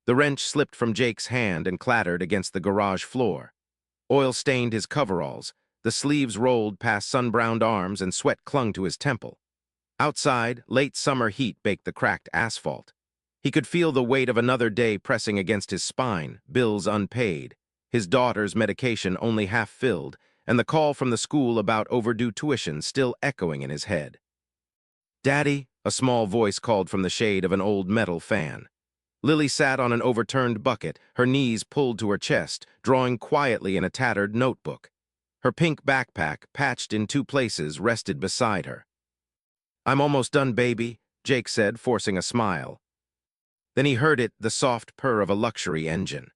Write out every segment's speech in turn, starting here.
The wrench slipped from Jake's hand and clattered against the garage floor. Oil stained his coveralls, the sleeves rolled past sun-browned arms, and sweat clung to his temple. Outside, late summer heat baked the cracked asphalt. He could feel the weight of another day pressing against his spine, bills unpaid, his daughter's medication only half filled, and the call from the school about overdue tuition still echoing in his head. "Daddy," a small voice called from the shade of an old metal fan. Lily sat on an overturned bucket, her knees pulled to her chest, drawing quietly in a tattered notebook. Her pink backpack, patched in 2 places, rested beside her. "I'm almost done, baby," Jake said, forcing a smile. Then he heard it, the soft purr of a luxury engine.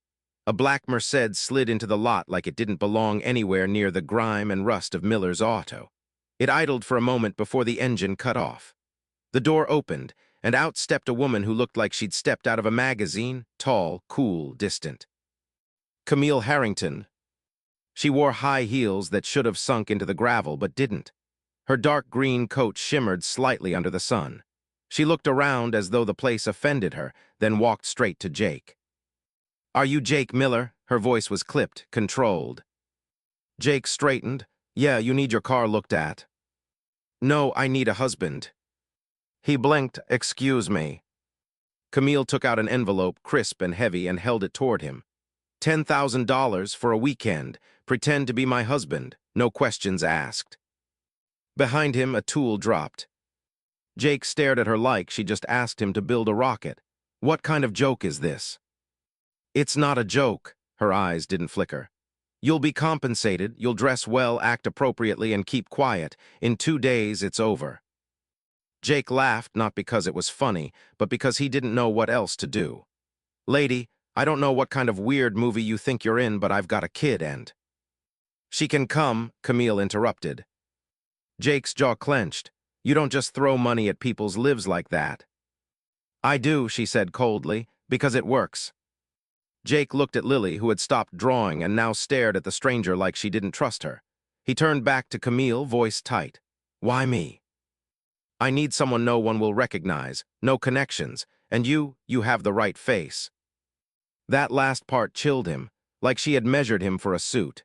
A black Mercedes slid into the lot like it didn't belong anywhere near the grime and rust of Miller's auto. It idled for a moment before the engine cut off. The door opened, and out stepped a woman who looked like she'd stepped out of a magazine, tall, cool, distant. Camille Harrington. She wore high heels that should have sunk into the gravel but didn't. Her dark green coat shimmered slightly under the sun. She looked around as though the place offended her, then walked straight to Jake. "Are you Jake Miller?" Her voice was clipped, controlled. Jake straightened. "Yeah, you need your car looked at." "No, I need a husband." He blinked. "Excuse me." Camille took out an envelope, crisp and heavy, and held it toward him. $10,000 for a weekend. Pretend to be my husband. No questions asked." Behind him, a tool dropped. Jake stared at her like she just asked him to build a rocket. What kind of joke is this? "It's not a joke." Her eyes didn't flicker. "You'll be compensated, you'll dress well, act appropriately, and keep quiet. In 2 days, it's over." Jake laughed, not because it was funny, but because he didn't know what else to do. "Lady, I don't know what kind of weird movie you think you're in, but I've got a kid and—" "She can come," Camille interrupted. Jake's jaw clenched. "You don't just throw money at people's lives like that." "I do," she said coldly, "because it works." Jake looked at Lily, who had stopped drawing and now stared at the stranger like she didn't trust her. He turned back to Camille, voice tight. "Why me?" "I need someone no one will recognize, no connections, and you have the right face." That last part chilled him, like she had measured him for a suit.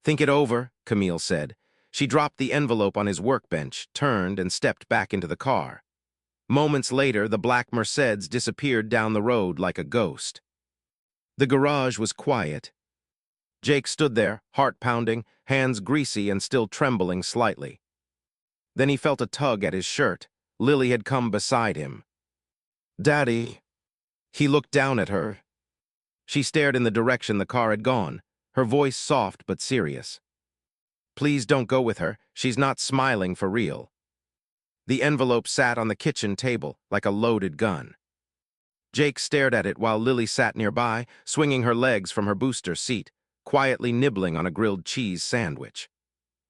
"Think it over," Camille said. She dropped the envelope on his workbench, turned, and stepped back into the car. Moments later, the black Mercedes disappeared down the road like a ghost. The garage was quiet. Jake stood there, heart pounding, hands greasy and still trembling slightly. Then he felt a tug at his shirt. Lily had come beside him. "Daddy." He looked down at her. She stared in the direction the car had gone, her voice soft but serious. "Please don't go with her. She's not smiling for real." The envelope sat on the kitchen table like a loaded gun. Jake stared at it while Lily sat nearby, swinging her legs from her booster seat, quietly nibbling on a grilled cheese sandwich.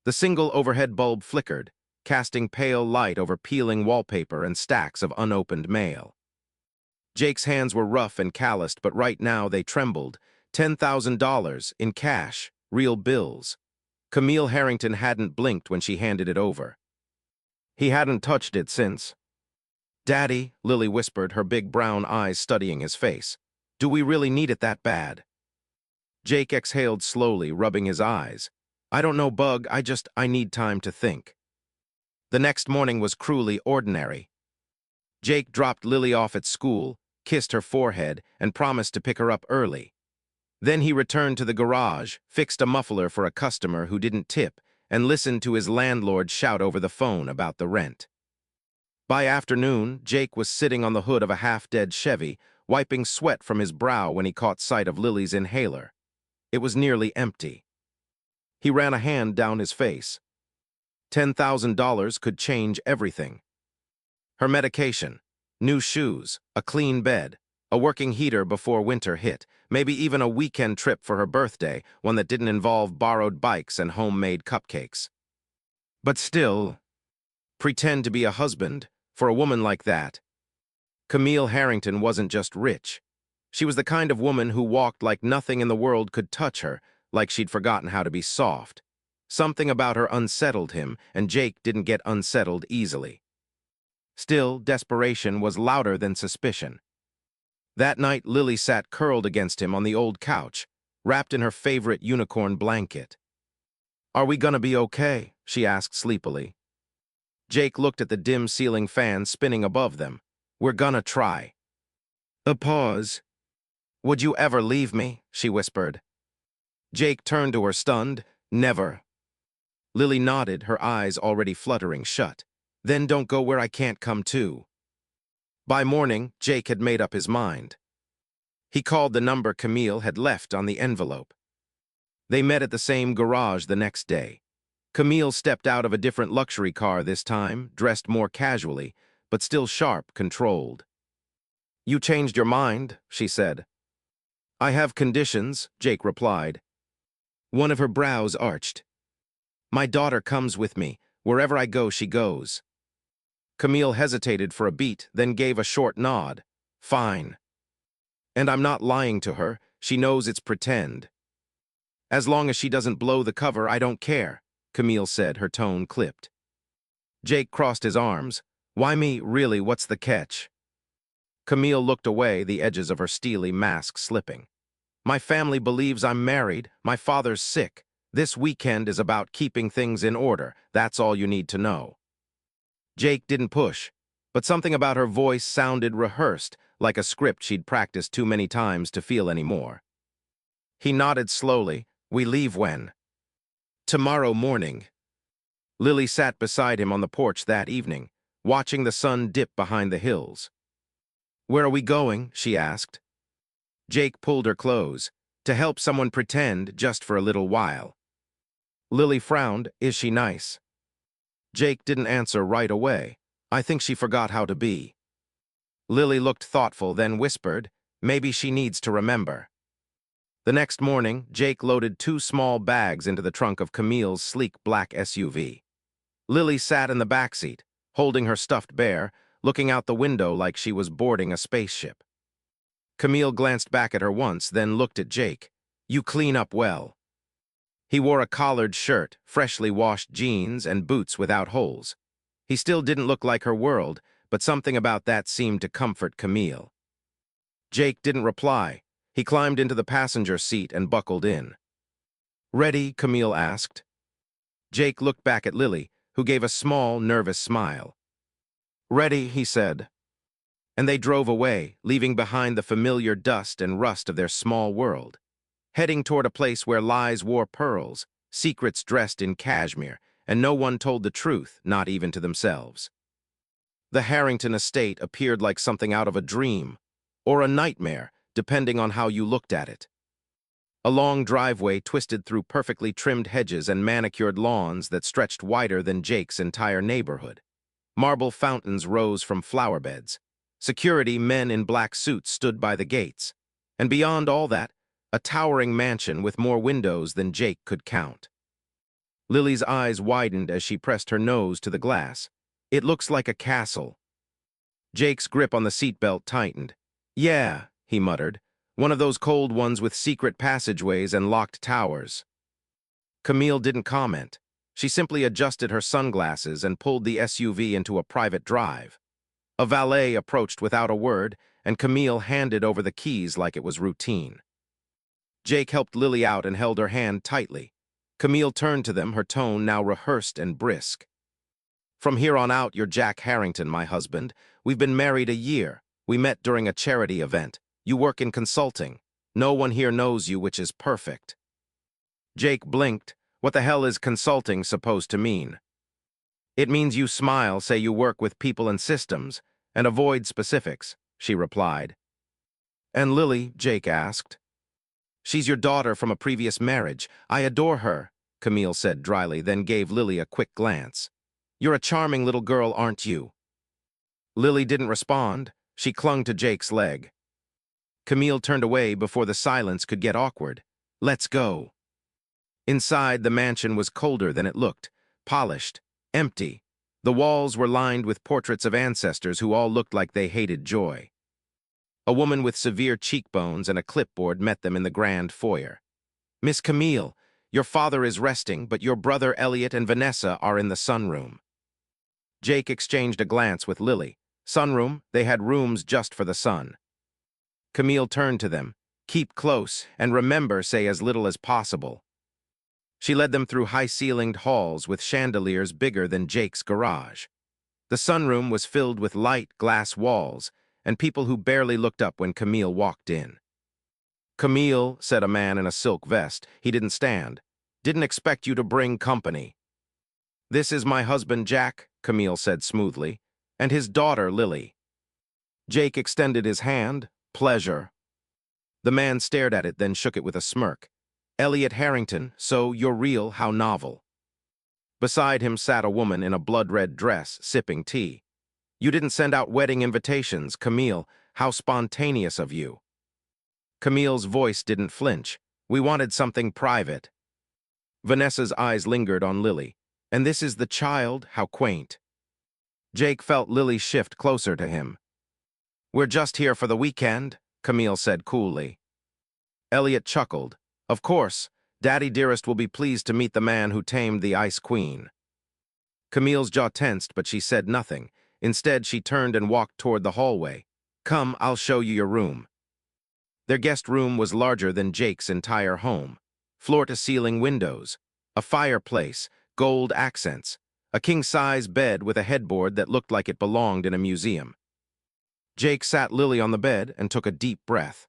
The single overhead bulb flickered, casting pale light over peeling wallpaper and stacks of unopened mail. Jake's hands were rough and calloused, but right now they trembled. $10,000 in cash, real bills. Camille Harrington hadn't blinked when she handed it over. He hadn't touched it since. "Daddy," Lily whispered, her big brown eyes studying his face. "Do we really need it that bad?" Jake exhaled slowly, rubbing his eyes. "I don't know, Bug, I need time to think." The next morning was cruelly ordinary. Jake dropped Lily off at school, kissed her forehead, and promised to pick her up early. Then he returned to the garage, fixed a muffler for a customer who didn't tip, and listened to his landlord shout over the phone about the rent. By afternoon, Jake was sitting on the hood of a half-dead Chevy, wiping sweat from his brow when he caught sight of Lily's inhaler. It was nearly empty. He ran a hand down his face. $10,000 could change everything. Her medication, new shoes, a clean bed, a working heater before winter hit, maybe even a weekend trip for her birthday, one that didn't involve borrowed bikes and homemade cupcakes. But still, pretend to be a husband for a woman like that. Camille Harrington wasn't just rich. She was the kind of woman who walked like nothing in the world could touch her, like she'd forgotten how to be soft. Something about her unsettled him, and Jake didn't get unsettled easily. Still, desperation was louder than suspicion. That night, Lily sat curled against him on the old couch, wrapped in her favorite unicorn blanket. "Are we gonna be okay?" she asked sleepily. Jake looked at the dim ceiling fan spinning above them. "We're gonna try." A pause. "Would you ever leave me?" she whispered. Jake turned to her stunned. "Never." Lily nodded, her eyes already fluttering shut. "Then don't go where I can't come too." By morning, Jake had made up his mind. He called the number Camille had left on the envelope. They met at the same garage the next day. Camille stepped out of a different luxury car this time, dressed more casually, but still sharp, controlled. "You changed your mind," she said. "I have conditions," Jake replied. One of her brows arched. "My daughter comes with me. Wherever I go, she goes." Camille hesitated for a beat, then gave a short nod. "Fine." "And I'm not lying to her. She knows it's pretend." "As long as she doesn't blow the cover, I don't care," Camille said, her tone clipped. Jake crossed his arms. "Why me, really, what's the catch?" Camille looked away, the edges of her steely mask slipping. "My family believes I'm married. My father's sick. This weekend is about keeping things in order. That's all you need to know." Jake didn't push, but something about her voice sounded rehearsed, like a script she'd practiced too many times to feel anymore. He nodded slowly. "We leave when?" "Tomorrow morning." Lily sat beside him on the porch that evening, watching the sun dip behind the hills. "Where are we going?" she asked. Jake pulled her close. "To help someone pretend just for a little while." Lily frowned. "Is she nice?" Jake didn't answer right away. "I think she forgot how to be." Lily looked thoughtful, then whispered, "Maybe she needs to remember." The next morning, Jake loaded 2 small bags into the trunk of Camille's sleek black SUV. Lily sat in the backseat, holding her stuffed bear, looking out the window like she was boarding a spaceship. Camille glanced back at her once, then looked at Jake. "You clean up well." He wore a collared shirt, freshly washed jeans, and boots without holes. He still didn't look like her world, but something about that seemed to comfort Camille. Jake didn't reply. He climbed into the passenger seat and buckled in. "Ready?" Camille asked. Jake looked back at Lily, who gave a small, nervous smile. "Ready," he said. And they drove away, leaving behind the familiar dust and rust of their small world, heading toward a place where lies wore pearls, secrets dressed in cashmere, and no one told the truth, not even to themselves. The Harrington estate appeared like something out of a dream, or a nightmare, depending on how you looked at it. A long driveway twisted through perfectly trimmed hedges and manicured lawns that stretched wider than Jake's entire neighborhood. Marble fountains rose from flower beds. Security men in black suits stood by the gates. And beyond all that, a towering mansion with more windows than Jake could count. Lily's eyes widened as she pressed her nose to the glass. "It looks like a castle." Jake's grip on the seatbelt tightened. "Yeah," he muttered, "one of those cold ones with secret passageways and locked towers." Camille didn't comment. She simply adjusted her sunglasses and pulled the SUV into a private drive. A valet approached without a word, and Camille handed over the keys like it was routine. Jake helped Lily out and held her hand tightly. Camille turned to them, her tone now rehearsed and brisk. "From here on out, you're Jack Harrington, my husband. We've been married a year. We met during a charity event. You work in consulting. No one here knows you, which is perfect." Jake blinked. "What the hell is consulting supposed to mean?" "It means you smile, say you work with people and systems, and avoid specifics," she replied. "And Lily?" Jake asked. "She's your daughter from a previous marriage. I adore her," Camille said dryly, then gave Lily a quick glance. "You're a charming little girl, aren't you?" Lily didn't respond. She clung to Jake's leg. Camille turned away before the silence could get awkward. "Let's go." Inside, the mansion was colder than it looked, polished, empty. The walls were lined with portraits of ancestors who all looked like they hated joy. A woman with severe cheekbones and a clipboard met them in the grand foyer. "Miss Camille, your father is resting, but your brother Elliot and Vanessa are in the sunroom." Jake exchanged a glance with Lily. Sunroom? They had rooms just for the sun. Camille turned to them. Keep close, and remember, say as little as possible. She led them through high-ceilinged halls with chandeliers bigger than Jake's garage. The sunroom was filled with light glass walls and people who barely looked up when Camille walked in. "Camille," said a man in a silk vest. He didn't stand. "Didn't expect you to bring company." "This is my husband, Jack," Camille said smoothly, "and his daughter, Lily." Jake extended his hand. "Pleasure." The man stared at it, then shook it with a smirk. "Elliot Harrington, so you're real, how novel." Beside him sat a woman in a blood-red dress, sipping tea. "You didn't send out wedding invitations, Camille. How spontaneous of you." Camille's voice didn't flinch. "We wanted something private." Vanessa's eyes lingered on Lily. "And this is the child? How quaint." Jake felt Lily shift closer to him. "We're just here for the weekend," Camille said coolly. Elliot chuckled. "Of course, Daddy Dearest will be pleased to meet the man who tamed the Ice Queen." Camille's jaw tensed, but she said nothing. Instead, she turned and walked toward the hallway. "Come, I'll show you your room." Their guest room was larger than Jake's entire home. Floor-to-ceiling windows, a fireplace, gold accents, a king-size bed with a headboard that looked like it belonged in a museum. Jake sat Lily on the bed and took a deep breath.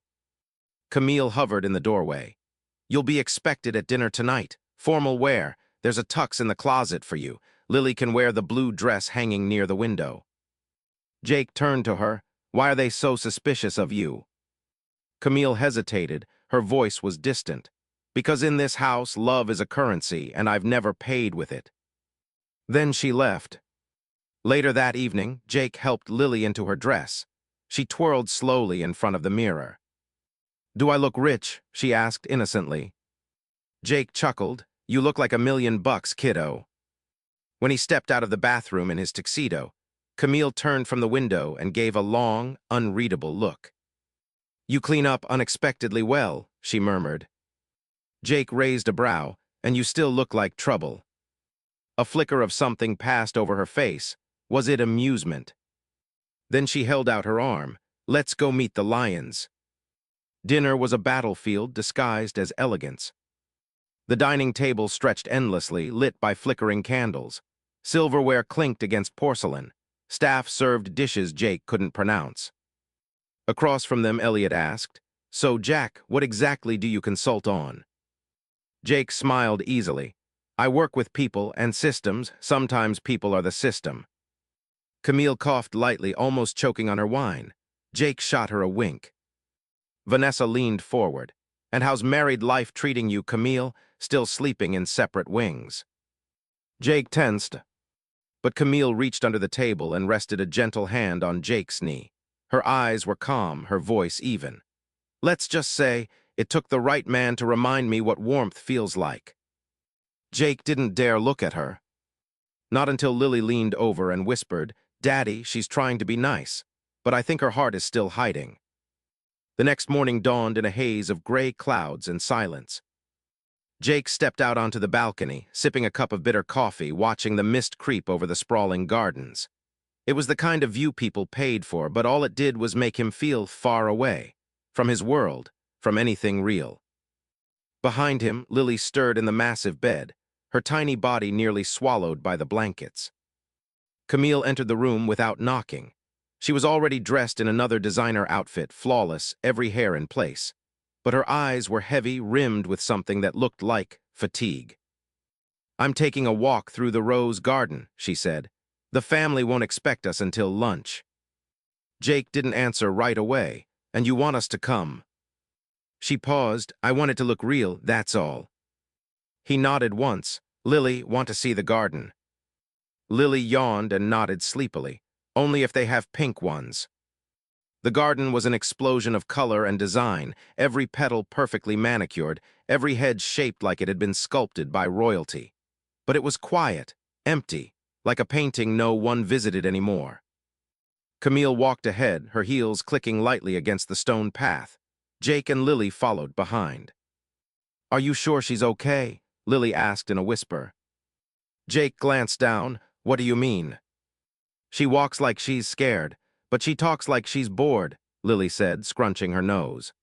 Camille hovered in the doorway. "You'll be expected at dinner tonight. Formal wear. There's a tux in the closet for you. Lily can wear the blue dress hanging near the window." Jake turned to her. "Why are they so suspicious of you?" Camille hesitated. Her voice was distant. "Because in this house, love is a currency, and I've never paid with it." Then she left. Later that evening, Jake helped Lily into her dress. She twirled slowly in front of the mirror. "Do I look rich?" she asked innocently. Jake chuckled. "You look like $1,000,000, kiddo." When he stepped out of the bathroom in his tuxedo, Camille turned from the window and gave a long, unreadable look. "You clean up unexpectedly well," she murmured. Jake raised a brow. "And you still look like trouble." A flicker of something passed over her face. Was it amusement? Then she held out her arm. "Let's go meet the lions." Dinner was a battlefield disguised as elegance. The dining table stretched endlessly, lit by flickering candles. Silverware clinked against porcelain. Staff served dishes Jake couldn't pronounce. Across from them, Elliot asked, "So, Jack, what exactly do you consult on?" Jake smiled easily. "I work with people and systems. Sometimes people are the system." Camille coughed lightly, almost choking on her wine. Jake shot her a wink. Vanessa leaned forward. "And how's married life treating you, Camille? Still sleeping in separate wings?" Jake tensed, but Camille reached under the table and rested a gentle hand on Jake's knee. Her eyes were calm, her voice even. "Let's just say, it took the right man to remind me what warmth feels like." Jake didn't dare look at her. Not until Lily leaned over and whispered, "Daddy, she's trying to be nice, but I think her heart is still hiding." The next morning dawned in a haze of gray clouds and silence. Jake stepped out onto the balcony, sipping a cup of bitter coffee, watching the mist creep over the sprawling gardens. It was the kind of view people paid for, but all it did was make him feel far away, from his world, from anything real. Behind him, Lily stirred in the massive bed, her tiny body nearly swallowed by the blankets. Camille entered the room without knocking. She was already dressed in another designer outfit, flawless, every hair in place. But her eyes were heavy, rimmed with something that looked like fatigue. "I'm taking a walk through the rose garden," she said. "The family won't expect us until lunch." Jake didn't answer right away. "And you want us to come?" She paused. "I want it to look real, that's all." He nodded once. "Lily, want to see the garden?" Lily yawned and nodded sleepily. "Only if they have pink ones." The garden was an explosion of color and design, every petal perfectly manicured, every hedge shaped like it had been sculpted by royalty. But it was quiet, empty, like a painting no one visited anymore. Camille walked ahead, her heels clicking lightly against the stone path. Jake and Lily followed behind. "Are you sure she's okay?" Lily asked in a whisper. Jake glanced down. "What do you mean?" "She walks like she's scared, but she talks like she's bored. Lily said, scrunching her nose.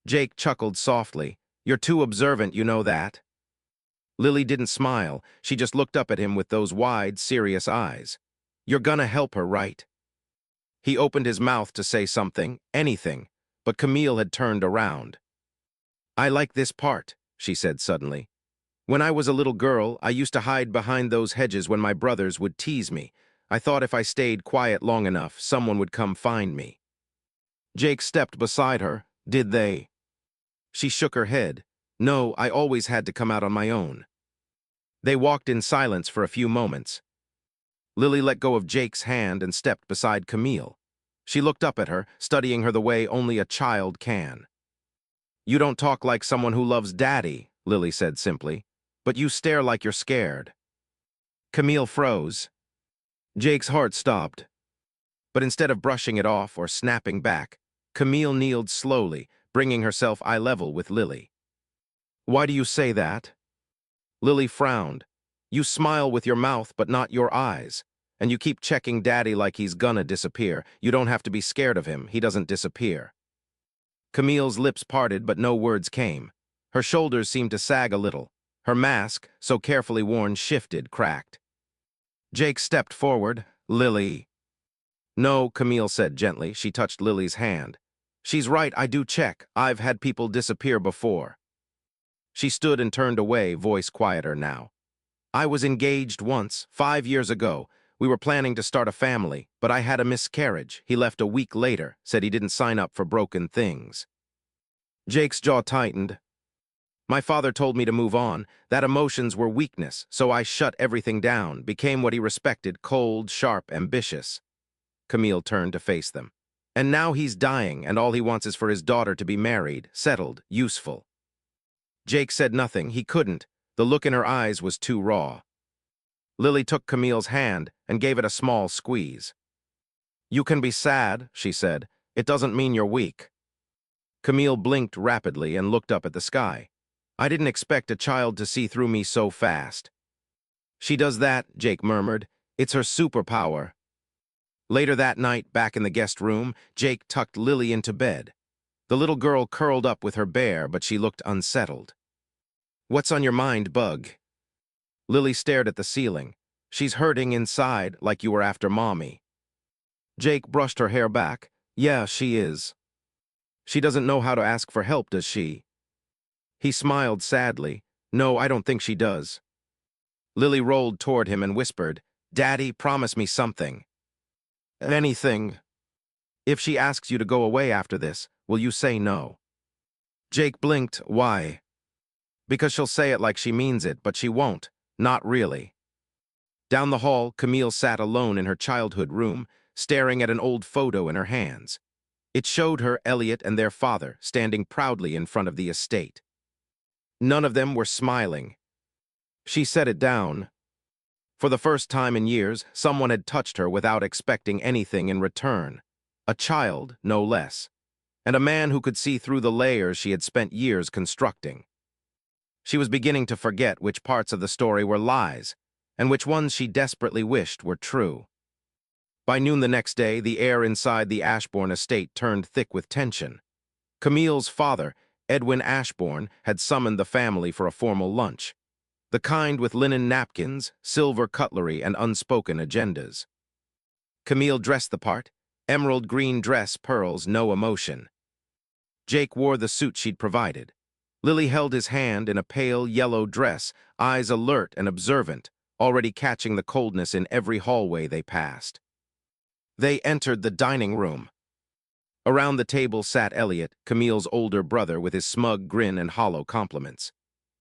Jake chuckled softly. You're too observant, you know that. Lily didn't smile. She just looked up at him with those wide, serious eyes. You're gonna help her, right? He opened his mouth to say something, anything, but Camille had turned around. I like this part, she said suddenly. When I was a little girl, I used to hide behind those hedges when my brothers would tease me. I thought if I stayed quiet long enough, someone would come find me. Jake stepped beside her. Did they? She shook her head. No, I always had to come out on my own. They walked in silence for a few moments. Lily let go of Jake's hand and stepped beside Camille. She looked up at her, studying her the way only a child can. You don't talk like someone who loves Daddy, Lily said simply, but you stare like you're scared. Camille froze. Jake's heart stopped. But instead of brushing it off or snapping back, Camille kneeled slowly, bringing herself eye level with Lily. Why do you say that? Lily frowned. You smile with your mouth but not your eyes. And you keep checking Daddy like he's gonna disappear. You don't have to be scared of him. He doesn't disappear. Camille's lips parted but no words came. Her shoulders seemed to sag a little. Her mask, so carefully worn, shifted, cracked. Jake stepped forward. Lily. No, Camille said gently. She touched Lily's hand. She's right, I do check. I've had people disappear before. She stood and turned away, voice quieter now. I was engaged once, 5 years ago. We were planning to start a family, but I had a miscarriage. He left a week later, said he didn't sign up for broken things. Jake's jaw tightened. My father told me to move on, that emotions were weakness, so I shut everything down, became what he respected, cold, sharp, ambitious. Camille turned to face them. And now he's dying, and all he wants is for his daughter to be married, settled, useful. Jake said nothing. He couldn't. The look in her eyes was too raw. Lily took Camille's hand and gave it a small squeeze. You can be sad, she said. It doesn't mean you're weak. Camille blinked rapidly and looked up at the sky. I didn't expect a child to see through me so fast. She does that, Jake murmured. It's her superpower. Later that night, back in the guest room, Jake tucked Lily into bed. The little girl curled up with her bear, but she looked unsettled. What's on your mind, Bug? Lily stared at the ceiling. She's hurting inside, like you were after Mommy. Jake brushed her hair back. Yeah, she is. She doesn't know how to ask for help, does she? He smiled sadly. No, I don't think she does. Lily rolled toward him and whispered, Daddy, promise me something. Anything. If she asks you to go away after this, will you say no? Jake blinked. Why? Because she'll say it like she means it, but she won't. Not really. Down the hall, Camille sat alone in her childhood room, staring at an old photo in her hands. It showed her Elliot and their father standing proudly in front of the estate. None of them were smiling. She set it down. For the first time in years, someone had touched her without expecting anything in return. A child, no less. And a man who could see through the layers she had spent years constructing. She was beginning to forget which parts of the story were lies, and which ones she desperately wished were true. By noon the next day, the air inside the Ashbourne estate turned thick with tension. Camille's father, Edwin Ashbourne, had summoned the family for a formal lunch. The kind with linen napkins, silver cutlery, and unspoken agendas. Camille dressed the part, emerald green dress, pearls, no emotion. Jake wore the suit she'd provided. Lily held his hand in a pale yellow dress, eyes alert and observant, already catching the coldness in every hallway they passed. They entered the dining room. Around the table sat Elliot, Camille's older brother, with his smug grin and hollow compliments.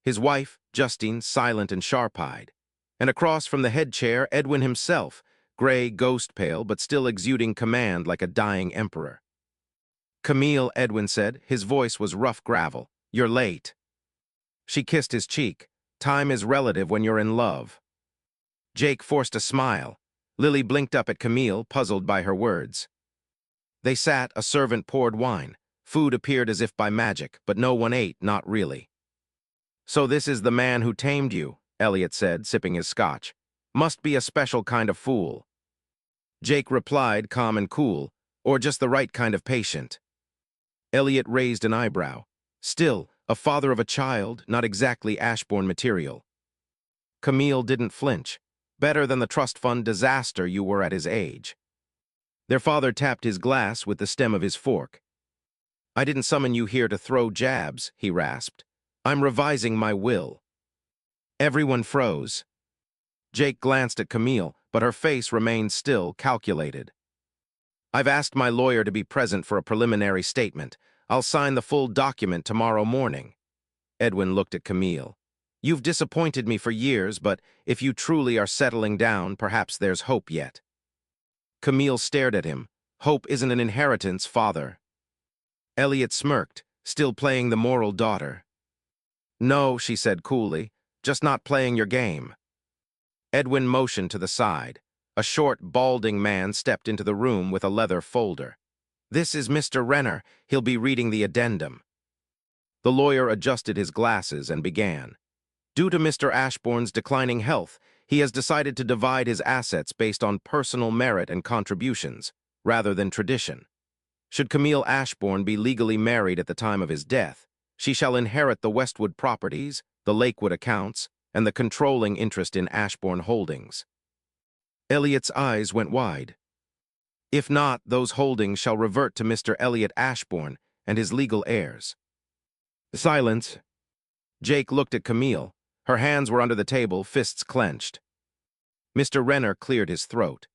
His wife, Justine, silent and sharp-eyed. And across from the head chair, Edwin himself, gray, ghost-pale, but still exuding command like a dying emperor. Camille, Edwin said. His voice was rough gravel. You're late. She kissed his cheek. Time is relative when you're in love. Jake forced a smile. Lily blinked up at Camille, puzzled by her words. They sat, a servant poured wine. Food appeared as if by magic, but no one ate, not really. So this is the man who tamed you, Elliot said, sipping his scotch. Must be a special kind of fool. Jake replied, calm and cool. Or just the right kind of patient? Elliot raised an eyebrow. Still, a father of a child, not exactly Ashbourne material. Camille didn't flinch. Better than the trust fund disaster you were at his age. Their father tapped his glass with the stem of his fork. I didn't summon you here to throw jabs, he rasped. I'm revising my will. Everyone froze. Jake glanced at Camille, but her face remained still, calculated. I've asked my lawyer to be present for a preliminary statement. I'll sign the full document tomorrow morning. Edwin looked at Camille. You've disappointed me for years, but if you truly are settling down, perhaps there's hope yet. Camille stared at him. Hope isn't an inheritance, father. Elliot smirked, still playing the moral daughter. No, she said coolly, just not playing your game. Edwin motioned to the side. A short, balding man stepped into the room with a leather folder. This is Mr. Renner. He'll be reading the addendum. The lawyer adjusted his glasses and began. Due to Mr. Ashbourne's declining health, he has decided to divide his assets based on personal merit and contributions, rather than tradition. Should Camille Ashbourne be legally married at the time of his death, she shall inherit the Westwood properties, the Lakewood accounts, and the controlling interest in Ashbourne Holdings. Elliot's eyes went wide. If not, those holdings shall revert to Mr. Elliot Ashbourne and his legal heirs. Silence. Jake looked at Camille. Her hands were under the table, fists clenched. Mr. Renner cleared his throat.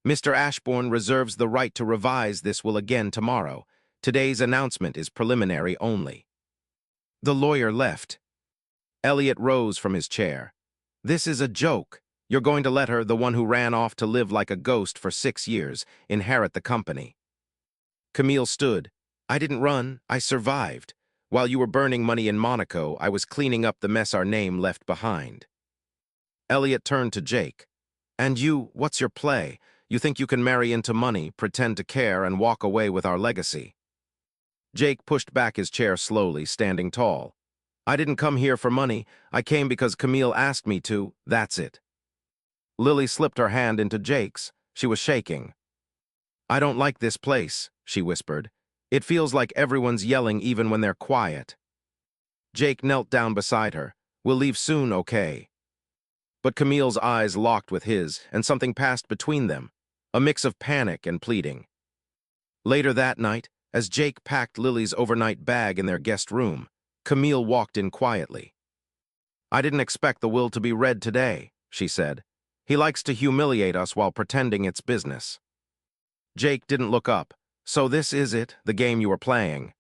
Mr. Ashbourne reserves the right to revise this will again tomorrow. Today's announcement is preliminary only. The lawyer left. Elliot rose from his chair. This is a joke. You're going to let her, the one who ran off to live like a ghost for 6 years, inherit the company. Camille stood. I didn't run, I survived. While you were burning money in Monaco, I was cleaning up the mess our name left behind. Elliot turned to Jake. And you, what's your play? You think you can marry into money, pretend to care, and walk away with our legacy? Jake pushed back his chair slowly, standing tall. I didn't come here for money. I came because Camille asked me to. That's it. Lily slipped her hand into Jake's. She was shaking. I don't like this place, she whispered. It feels like everyone's yelling even when they're quiet. Jake knelt down beside her. We'll leave soon, okay? But Camille's eyes locked with his, and something passed between them, a mix of panic and pleading. Later that night, as Jake packed Lily's overnight bag in their guest room, Camille walked in quietly. I didn't expect the will to be read today, she said. He likes to humiliate us while pretending it's business. Jake didn't look up. So this is it, the game you were playing.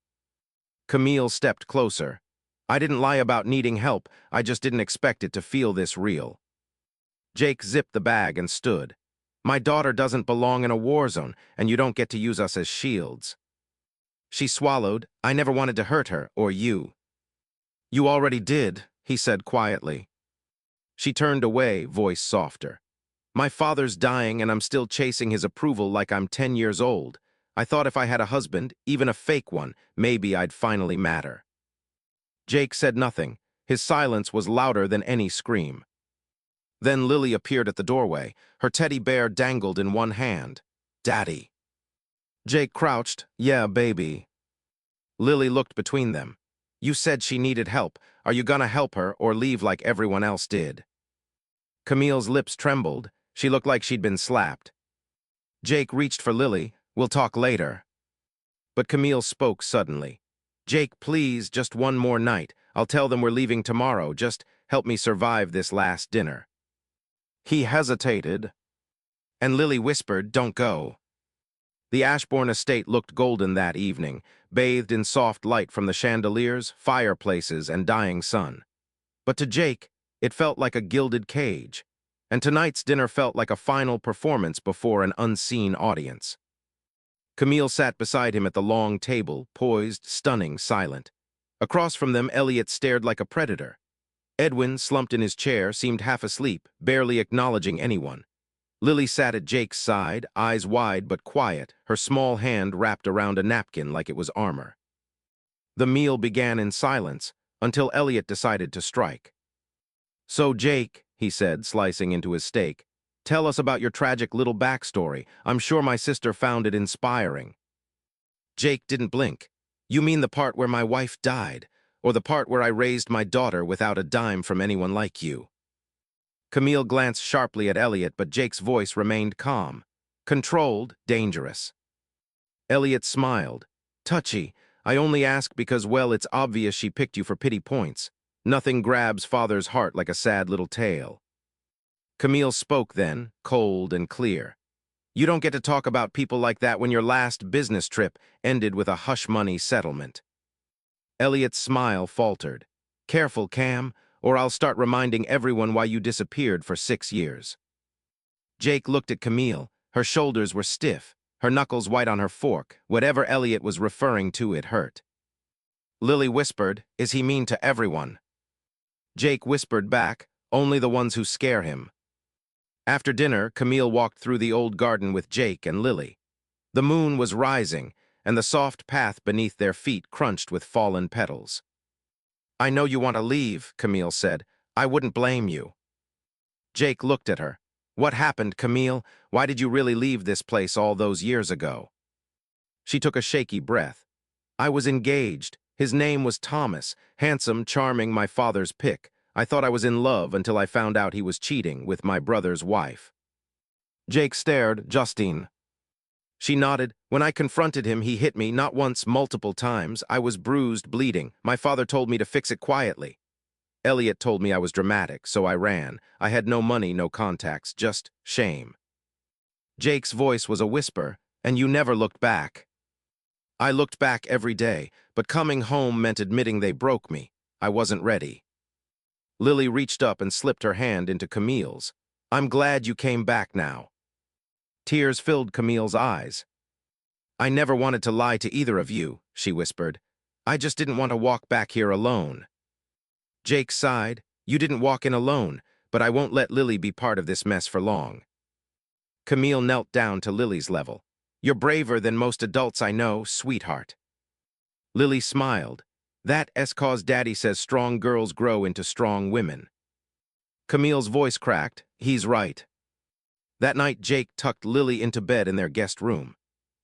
Camille stepped closer. I didn't lie about needing help, I just didn't expect it to feel this real. Jake zipped the bag and stood. My daughter doesn't belong in a war zone, and you don't get to use us as shields. She swallowed. I never wanted to hurt her, or you. You already did, he said quietly. She turned away, voice softer. My father's dying and I'm still chasing his approval like I'm 10 years old. I thought if I had a husband, even a fake one, maybe I'd finally matter. Jake said nothing. His silence was louder than any scream. Then Lily appeared at the doorway. Her teddy bear dangled in one hand. Daddy. Jake crouched. Yeah, baby. Lily looked between them. You said she needed help. Are you gonna help her or leave like everyone else did? Camille's lips trembled. She looked like she'd been slapped. Jake reached for Lily. We'll talk later. But Camille spoke suddenly. Jake, please, just one more night. I'll tell them we're leaving tomorrow. Just help me survive this last dinner. He hesitated, and Lily whispered, don't go. The Ashbourne estate looked golden that evening, bathed in soft light from the chandeliers, fireplaces, and dying sun. But to Jake, it felt like a gilded cage, and tonight's dinner felt like a final performance before an unseen audience. Camille sat beside him at the long table, poised, stunning, silent. Across from them, Elliot stared like a predator. Edwin, slumped in his chair, seemed half asleep, barely acknowledging anyone. Lily sat at Jake's side, eyes wide but quiet, her small hand wrapped around a napkin like it was armor. The meal began in silence, until Elliot decided to strike. So, Jake, he said, slicing into his steak, tell us about your tragic little backstory. I'm sure my sister found it inspiring. Jake didn't blink. You mean the part where my wife died, or the part where I raised my daughter without a dime from anyone like you? Camille glanced sharply at Elliot, but Jake's voice remained calm. Controlled, dangerous. Elliot smiled. Touchy. I only ask because, well, it's obvious she picked you for pity points. Nothing grabs father's heart like a sad little tale. Camille spoke then, cold and clear. You don't get to talk about people like that when your last business trip ended with a hush-money settlement. Elliot's smile faltered. Careful, Cam, or I'll start reminding everyone why you disappeared for 6 years. Jake looked at Camille. Her shoulders were stiff, her knuckles white on her fork. Whatever Elliot was referring to, it hurt. Lily whispered, "Is he mean to everyone?" Jake whispered back, "Only the ones who scare him." After dinner, Camille walked through the old garden with Jake and Lily. The moon was rising, and the soft path beneath their feet crunched with fallen petals. "I know you want to leave," Camille said. "I wouldn't blame you." Jake looked at her. "What happened, Camille? Why did you really leave this place all those years ago?" She took a shaky breath. "I was engaged. His name was Thomas, handsome, charming, my father's pick. I thought I was in love until I found out he was cheating with my brother's wife." Jake stared. "Justine." She nodded. "When I confronted him, he hit me, not once, multiple times. I was bruised, bleeding. My father told me to fix it quietly. Elliot told me I was dramatic, so I ran. I had no money, no contacts, just shame." Jake's voice was a whisper, "And you never looked back." "I looked back every day, but coming home meant admitting they broke me. I wasn't ready." Lily reached up and slipped her hand into Camille's. "I'm glad you came back now." Tears filled Camille's eyes. "I never wanted to lie to either of you," she whispered. "I just didn't want to walk back here alone." Jake sighed. "You didn't walk in alone, but I won't let Lily be part of this mess for long." Camille knelt down to Lily's level. "You're braver than most adults I know, sweetheart." Lily smiled. "That's 'cause Daddy says strong girls grow into strong women." Camille's voice cracked. "He's right." That night, Jake tucked Lily into bed in their guest room.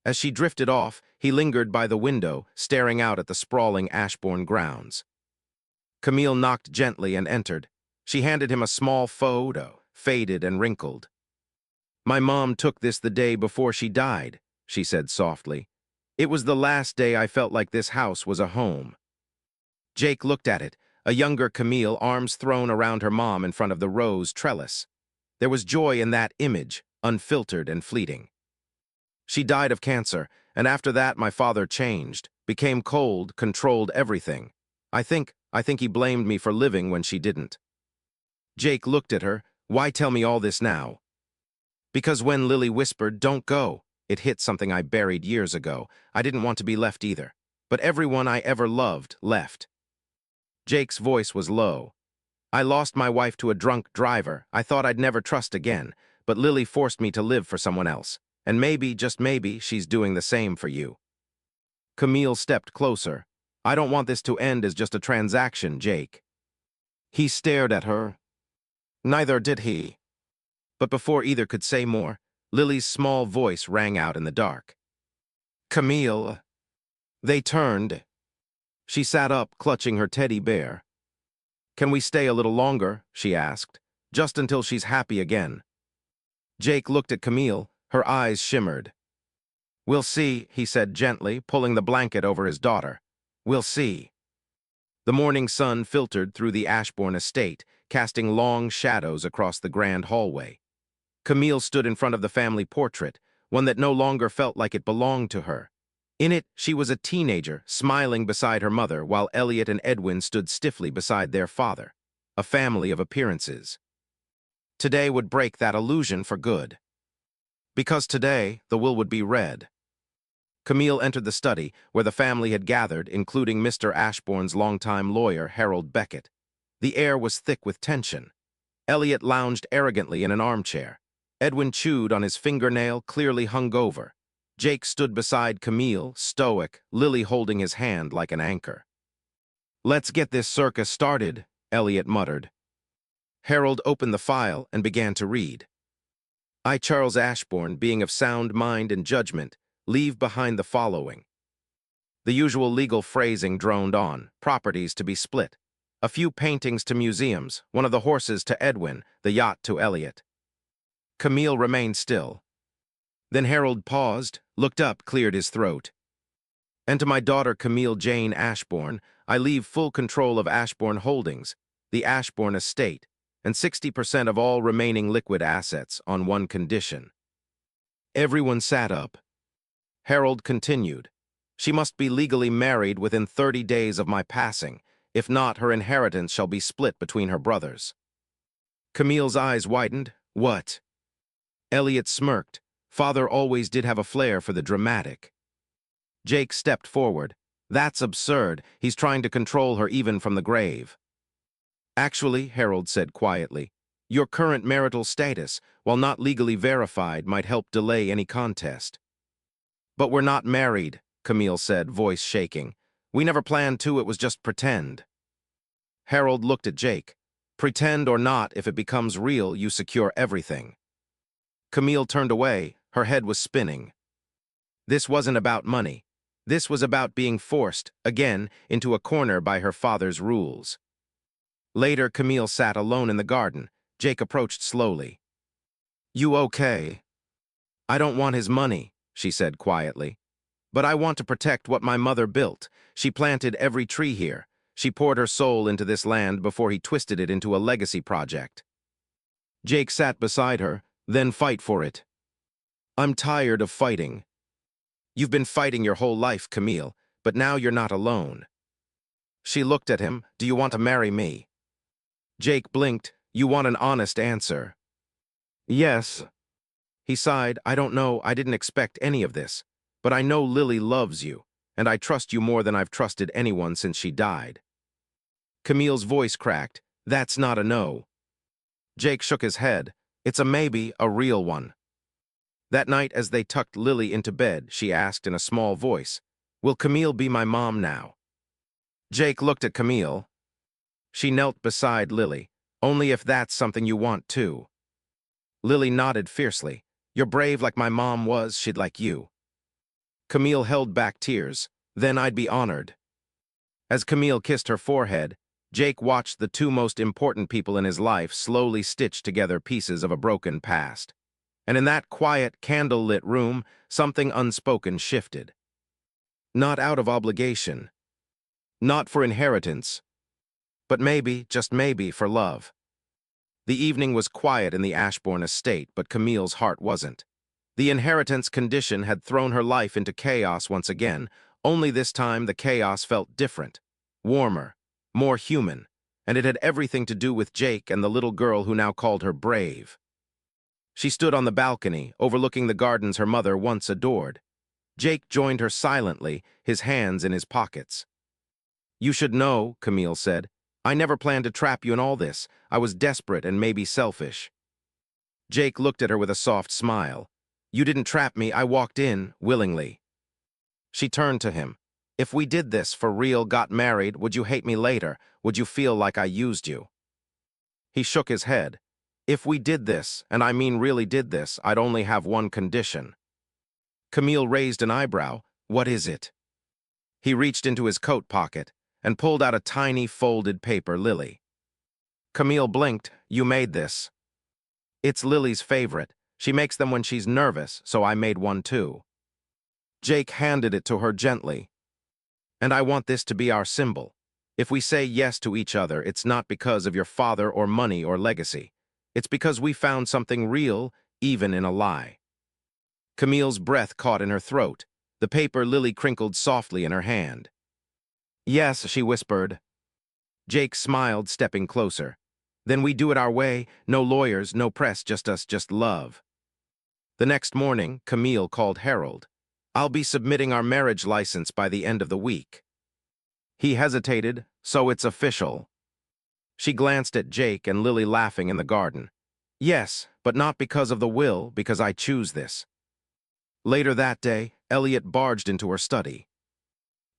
As she drifted off, he lingered by the window, staring out at the sprawling Ashbourne grounds. Camille knocked gently and entered. She handed him a small photo, faded and wrinkled. "My mom took this the day before she died," she said softly. "It was the last day I felt like this house was a home." Jake looked at it, a younger Camille, arms thrown around her mom in front of the rose trellis. There was joy in that image, unfiltered and fleeting. "She died of cancer, and after that my father changed, became cold, controlled everything. I think he blamed me for living when she didn't." Jake looked at her. "Why tell me all this now?" "Because when Lily whispered, 'Don't go,' it hit something I buried years ago. I didn't want to be left either. But everyone I ever loved left." Jake's voice was low. "I lost my wife to a drunk driver. I thought I'd never trust again, but Lily forced me to live for someone else. And maybe, just maybe, she's doing the same for you." Camille stepped closer. "I don't want this to end as just a transaction, Jake." He stared at her. Neither did he. But before either could say more, Lily's small voice rang out in the dark. "Camille." They turned. She sat up, clutching her teddy bear. "Can we stay a little longer?" she asked. "Just until she's happy again." Jake looked at Camille. Her eyes shimmered. "We'll see," he said gently, pulling the blanket over his daughter. "We'll see." The morning sun filtered through the Ashbourne estate, casting long shadows across the grand hallway. Camille stood in front of the family portrait, one that no longer felt like it belonged to her. In it, she was a teenager, smiling beside her mother, while Elliot and Edwin stood stiffly beside their father. A family of appearances. Today would break that illusion for good. Because today, the will would be read. Camille entered the study, where the family had gathered, including Mr. Ashbourne's longtime lawyer, Harold Beckett. The air was thick with tension. Elliot lounged arrogantly in an armchair. Edwin chewed on his fingernail, clearly hungover. Jake stood beside Camille, stoic, Lily holding his hand like an anchor. "Let's get this circus started," Elliot muttered. Harold opened the file and began to read. "I, Charles Ashbourne, being of sound mind and judgment, leave behind the following. The usual legal phrasing droned on, properties to be split. A few paintings to museums, one of the horses to Edwin, the yacht to Elliot. Camille remained still. Then Harold paused, looked up, cleared his throat. And to my daughter Camille Jane Ashbourne, I leave full control of Ashbourne Holdings, the Ashbourne estate, and 60% of all remaining liquid assets on one condition. Everyone sat up. Harold continued. She must be legally married within 30 days of my passing. If not, her inheritance shall be split between her brothers. Camille's eyes widened. What? Elliot smirked. Father always did have a flair for the dramatic. Jake stepped forward. That's absurd. He's trying to control her even from the grave. Actually, Harold said quietly, your current marital status, while not legally verified, might help delay any contest. But we're not married, Camille said, voice shaking. We never planned to, it was just pretend. Harold looked at Jake. Pretend or not, if it becomes real, you secure everything. Camille turned away, her head was spinning. This wasn't about money. This was about being forced, again, into a corner by her father's rules. Later, Camille sat alone in the garden. Jake approached slowly. You okay? I don't want his money, she said quietly. But I want to protect what my mother built. She planted every tree here. She poured her soul into this land before he twisted it into a legacy project. Jake sat beside her, then fight for it. I'm tired of fighting. You've been fighting your whole life, Camille, but now you're not alone. She looked at him. Do you want to marry me? Jake blinked. You want an honest answer? Yes. He sighed. I don't know, I didn't expect any of this. But I know Lily loves you, and I trust you more than I've trusted anyone since she died. Camille's voice cracked. That's not a no. Jake shook his head. It's a maybe, a real one. That night, as they tucked Lily into bed, she asked in a small voice, Will Camille be my mom now? Jake looked at Camille. She knelt beside Lily. Only if that's something you want too. Lily nodded fiercely. You're brave like my mom was, she'd like you. Camille held back tears. Then I'd be honored. As Camille kissed her forehead, Jake watched the two most important people in his life slowly stitch together pieces of a broken past. And in that quiet, candle-lit room, something unspoken shifted. Not out of obligation. Not for inheritance. But maybe, just maybe, for love. The evening was quiet in the Ashbourne estate, but Camille's heart wasn't. The inheritance condition had thrown her life into chaos once again, only this time the chaos felt different, warmer, more human, and it had everything to do with Jake and the little girl who now called her Brave. She stood on the balcony, overlooking the gardens her mother once adored. Jake joined her silently, his hands in his pockets. You should know, Camille said. I never planned to trap you in all this. I was desperate and maybe selfish. Jake looked at her with a soft smile. You didn't trap me, I walked in, willingly. She turned to him. If we did this, for real, got married, would you hate me later? Would you feel like I used you? He shook his head. If we did this, and I mean really did this, I'd only have one condition. Camille raised an eyebrow. What is it? He reached into his coat pocket and pulled out a tiny folded paper lily. Camille blinked. You made this. It's Lily's favorite. She makes them when she's nervous, so I made one too. Jake handed it to her gently. And I want this to be our symbol. If we say yes to each other, it's not because of your father or money or legacy. It's because we found something real, even in a lie. Camille's breath caught in her throat. The paper lily crinkled softly in her hand. Yes, she whispered. Jake smiled, stepping closer. Then we do it our way, no lawyers, no press, just us, just love. The next morning, Camille called Harold. I'll be submitting our marriage license by the end of the week. He hesitated, so it's official. She glanced at Jake and Lily laughing in the garden. Yes, but not because of the will, because I choose this. Later that day, Elliot barged into her study.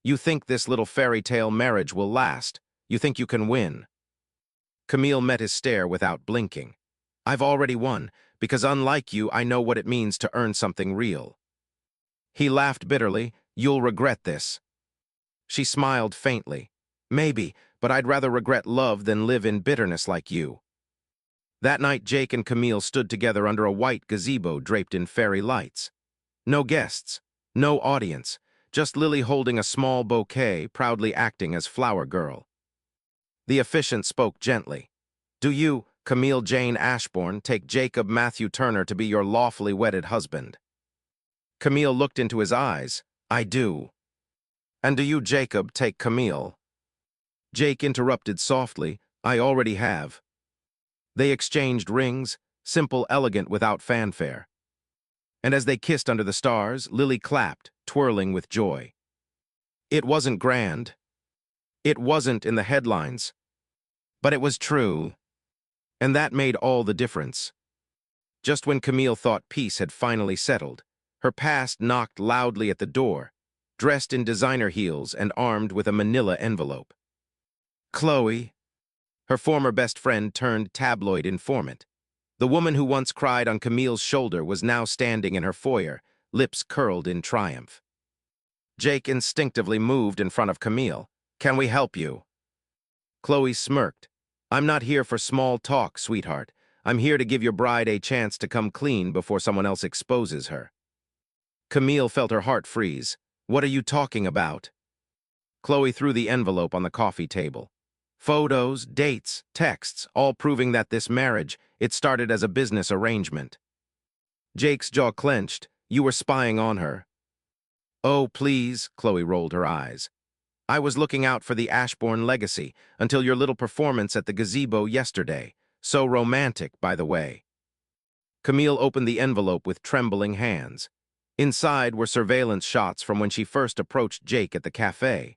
You think this little fairy tale marriage will last? You think you can win? Camille met his stare without blinking. I've already won, because unlike you, I know what it means to earn something real. He laughed bitterly. You'll regret this. She smiled faintly. Maybe, but I'd rather regret love than live in bitterness like you. That night, Jake and Camille stood together under a white gazebo draped in fairy lights. No guests, no audience, just Lily holding a small bouquet, proudly acting as flower girl. The officiant spoke gently. Do you, Camille Jane Ashbourne, take Jacob Matthew Turner to be your lawfully wedded husband? Camille looked into his eyes. I do. And do you, Jacob, take Camille? Jake interrupted softly. I already have. They exchanged rings, simple, elegant, without fanfare. And as they kissed under the stars, Lily clapped, twirling with joy. It wasn't grand. It wasn't in the headlines. But it was true. And that made all the difference. Just when Camille thought peace had finally settled, her past knocked loudly at the door, dressed in designer heels and armed with a manila envelope. Chloe, her former best friend turned tabloid informant. The woman who once cried on Camille's shoulder was now standing in her foyer, lips curled in triumph. Jake instinctively moved in front of Camille. Can we help you? Chloe smirked. I'm not here for small talk, sweetheart. I'm here to give your bride a chance to come clean before someone else exposes her. Camille felt her heart freeze. What are you talking about? Chloe threw the envelope on the coffee table. Photos, dates, texts, all proving that this marriage, it started as a business arrangement. Jake's jaw clenched. You were spying on her. Oh, please, Chloe rolled her eyes. I was looking out for the Ashbourne legacy until your little performance at the gazebo yesterday. So romantic, by the way. Camille opened the envelope with trembling hands. Inside were surveillance shots from when she first approached Jake at the cafe.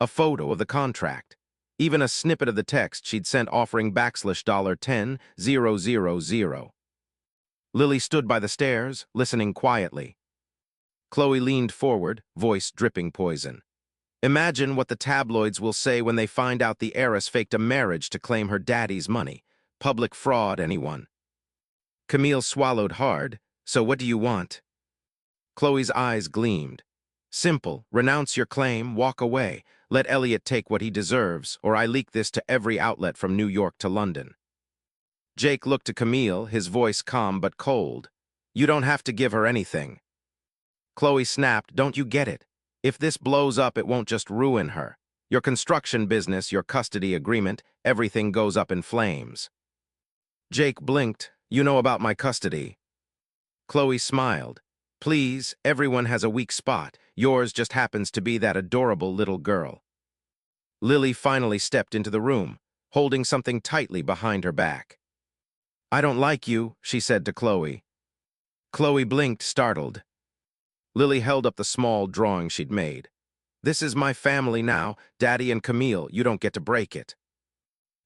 A photo of the contract. Even a snippet of the text she'd sent offering $10,000. Lily stood by the stairs, listening quietly. Chloe leaned forward, voice dripping poison. Imagine what the tabloids will say when they find out the heiress faked a marriage to claim her daddy's money. Public fraud, anyone. Camille swallowed hard. So what do you want? Chloe's eyes gleamed. Simple, renounce your claim, walk away. Let Elliot take what he deserves, or I leak this to every outlet from New York to London. Jake looked to Camille, his voice calm but cold. You don't have to give her anything. Chloe snapped, don't you get it? If this blows up, it won't just ruin her. Your construction business, your custody agreement, everything goes up in flames. Jake blinked. You know about my custody. Chloe smiled. Please, everyone has a weak spot. Yours just happens to be that adorable little girl. Lily finally stepped into the room, holding something tightly behind her back. I don't like you, she said to Chloe. Chloe blinked, startled. Lily held up the small drawing she'd made. This is my family now, Daddy and Camille, you don't get to break it.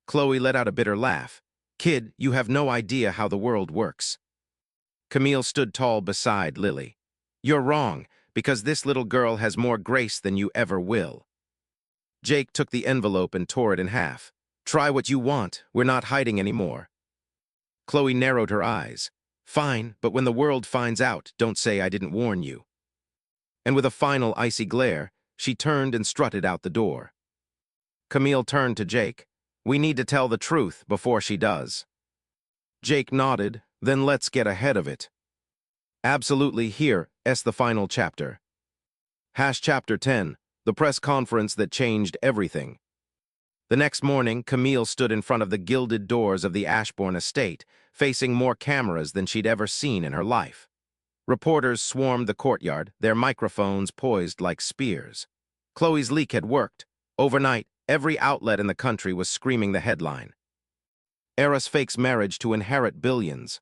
Chloe let out a bitter laugh. Kid, you have no idea how the world works. Camille stood tall beside Lily. You're wrong, because this little girl has more grace than you ever will. Jake took the envelope and tore it in half. Try what you want, we're not hiding anymore. Chloe narrowed her eyes. Fine, but when the world finds out, don't say I didn't warn you. And with a final icy glare, she turned and strutted out the door. Camille turned to Jake. We need to tell the truth before she does. Jake nodded. Then let's get ahead of it. Absolutely, here, the final chapter. Chapter 10, the press conference that changed everything. The next morning, Camille stood in front of the gilded doors of the Ashbourne estate, facing more cameras than she'd ever seen in her life. Reporters swarmed the courtyard, their microphones poised like spears. Chloe's leak had worked. Overnight, every outlet in the country was screaming the headline. Heiress fakes marriage to inherit billions.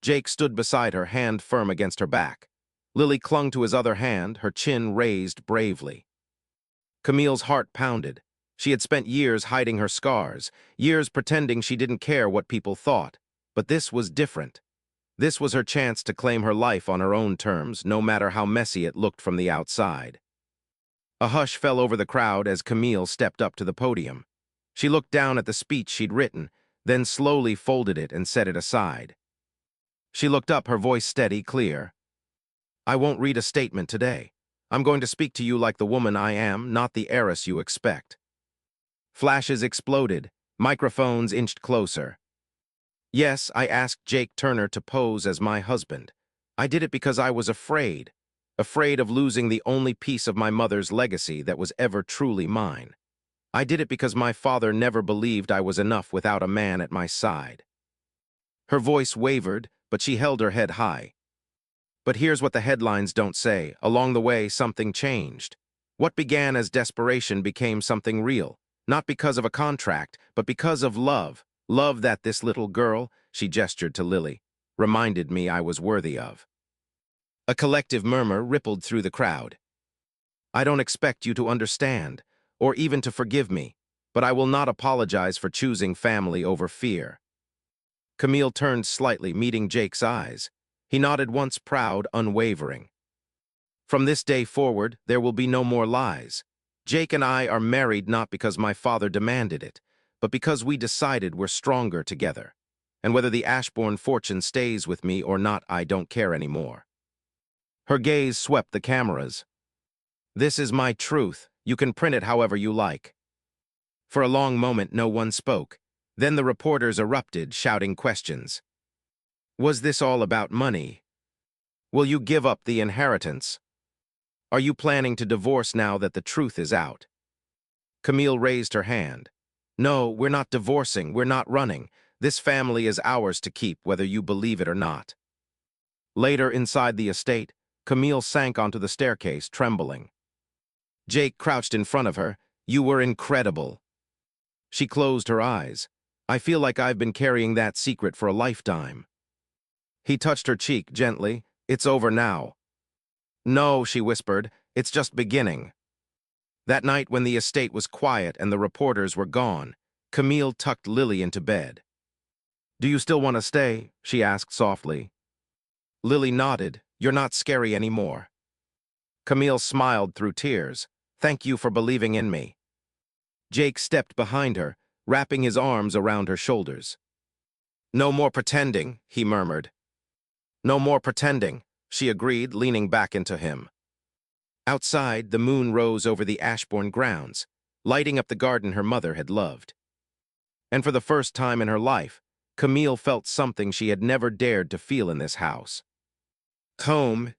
Jake stood beside her, hand firm against her back. Lily clung to his other hand, her chin raised bravely. Camille's heart pounded. She had spent years hiding her scars, years pretending she didn't care what people thought. But this was different. This was her chance to claim her life on her own terms, no matter how messy it looked from the outside. A hush fell over the crowd as Camille stepped up to the podium. She looked down at the speech she'd written, then slowly folded it and set it aside. She looked up, her voice steady, clear. I won't read a statement today. I'm going to speak to you like the woman I am, not the heiress you expect. Flashes exploded. Microphones inched closer. Yes, I asked Jake Turner to pose as my husband. I did it because I was afraid. Afraid of losing the only piece of my mother's legacy that was ever truly mine. I did it because my father never believed I was enough without a man at my side. Her voice wavered, but she held her head high. But here's what the headlines don't say. Along the way, something changed. What began as desperation became something real, not because of a contract, but because of love. Love that this little girl, she gestured to Lily, reminded me I was worthy of. A collective murmur rippled through the crowd. I don't expect you to understand, or even to forgive me, but I will not apologize for choosing family over fear. Camille turned slightly, meeting Jake's eyes. He nodded once, proud, unwavering. From this day forward, there will be no more lies. Jake and I are married not because my father demanded it, but because we decided we're stronger together. And whether the Ashbourne fortune stays with me or not, I don't care anymore. Her gaze swept the cameras. This is my truth. You can print it however you like. For a long moment, no one spoke. Then the reporters erupted, shouting questions. Was this all about money? Will you give up the inheritance? Are you planning to divorce now that the truth is out? Camille raised her hand. No, we're not divorcing, we're not running. This family is ours to keep, whether you believe it or not. Later, inside the estate, Camille sank onto the staircase, trembling. Jake crouched in front of her. You were incredible. She closed her eyes. I feel like I've been carrying that secret for a lifetime. He touched her cheek gently. It's over now. No, she whispered, it's just beginning. That night when the estate was quiet and the reporters were gone, Camille tucked Lily into bed. Do you still want to stay? She asked softly. Lily nodded. You're not scary anymore. Camille smiled through tears. Thank you for believing in me. Jake stepped behind her, wrapping his arms around her shoulders. No more pretending, he murmured. No more pretending, she agreed, leaning back into him. Outside, the moon rose over the Ashbourne grounds, lighting up the garden her mother had loved. And for the first time in her life, Camille felt something she had never dared to feel in this house. Home,